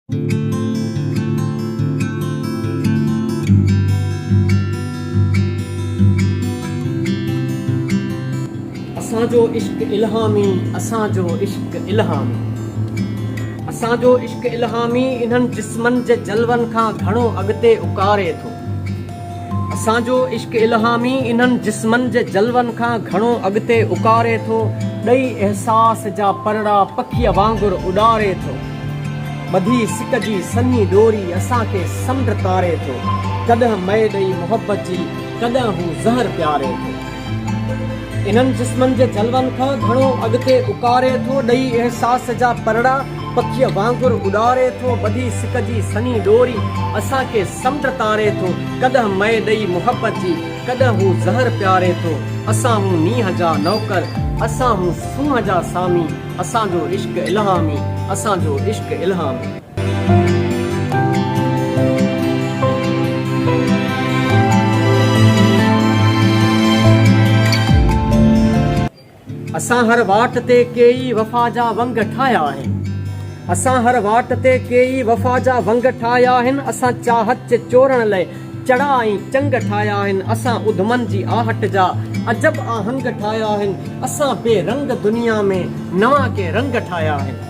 असांजो इश्क इल्हामी, असांजो इश्क इल्हामी, असांजो इश्क इल्हामी इन्हनि जिस्मनि जे जलवनि खां घणो अॻिते उकारे थो। असांजो इश्क इल्हामी इन्हनि जिस्मनि जे जलवनि खां घणो अॻिते उकारे थो। ॾई अहसास जा परड़ा पखीअ वांगुरु उॾारे थो। ॿधी सिक जी सन्ही डोरी असांखे समुंड तारे थो। कॾहिं मए ॾई मोहबत जी, कॾहिं हू ज़हर प्यारे थो। इन्हनि जिस्मनि जे जलवनि खां घणो अॻिते उकारे थो। ॾई अहसास जा परड़ा पखीअ वांगुरु उॾारे थो। ॿधी सिक जी सन्ही डोरी असांखे समुंड तारे थो। कॾहिं मए ॾई मोहबत जी, कॾहिं हू ज़हर प्यारे थो। असां हूं नींहं जा नौकर, असां हूं सूंहं जा सामी। असांजो इश्क इल्हामी, असांजो इश्क इल्हामी। असां हर वाट ते केई वफ़ा जा वंग ठाहिया आहिनि। असां हर वाट ते केई वफ़ा जा वंग ठाहिया आहिनि। असां चाहत जे चोरण लाइ चड़ा ऐं चंग ठाहिया आहिनि। असां उधमनि जी आहट जा अजब आहंग ठाहिया आहिनि। असां बेरंग दुनिया में नवां के रंग ठाहिया आहिनि।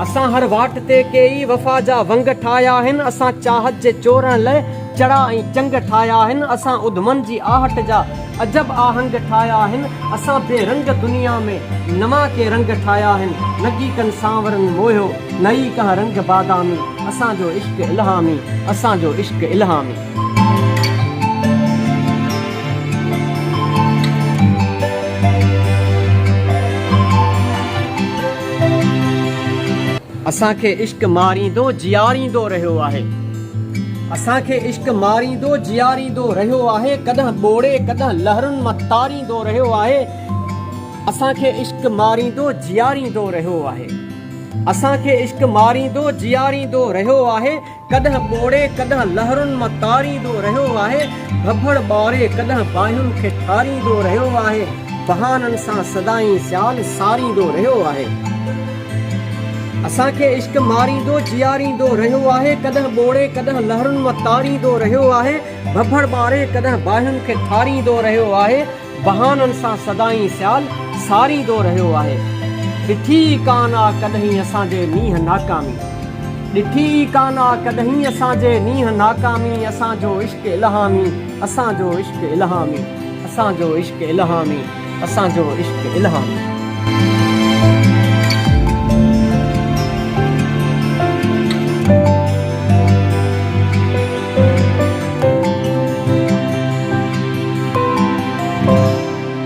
असां हर वाट ते केई वफ़ा जा वंग ठाहिया आहिनि। असां चाहत जे चोरण लाइ चड़ा ऐं चंग ठाहिया आहिनि। असां उधमनि जी आहट जा अजब आहंग ठाहिया आहिनि। असां बेरंग दुनिया में नवां के रंग ठाहिया आहिनि। लॻी कनि सांवरनि मोहियो, नई कह रंग बादामी। असांजो इश्क इल्हामी, असांजो इश्क इल्हामी। असांखे इश्क मारींदो जियारींदो रहियो आहे। असांखे इश्क मारींदो जियारींदो रहियो आहे। कॾहिं ॿोड़े कॾहिं लहरुनि मां तारींदो रहियो आहे। असांखे इश्क मारींदो जियारींदो रहियो आहे। असांखे इश्क मारींदो जियारींदो रहियो आहे। कॾहिं ॿोड़े कॾहिं लहरुनि मां तारींदो रहियो आहे। भभड़ ॿारे कॾहिं बाहियुनि खे ठारींदो रहियो आहे। बहाननि सां सदाईं सियाल सारींदो रहियो आहे। असांखे इश्क मारींदो जियारींदो रहियो आहे। कॾहिं ॿोड़े कॾहिं लहरुनि मां तारींदो रहियो आहे। भभड़ ॿारे कॾहिं बाहियुनि खे ठारींदो रहियो आहे। बहाननि सां सदाईं सियाल सारींदो रहियो आहे। ॾिठी कान आ कॾहिं असांजे मींहं नाकामी। ॾिठी कान आ कॾहिं असांजे मींहं नाकामी। असांजो इश्क इल्हामी, असांजो इश्क इल्हामी, असांजो इश्क इल्हामी, असांजो इश्क इल्हामी।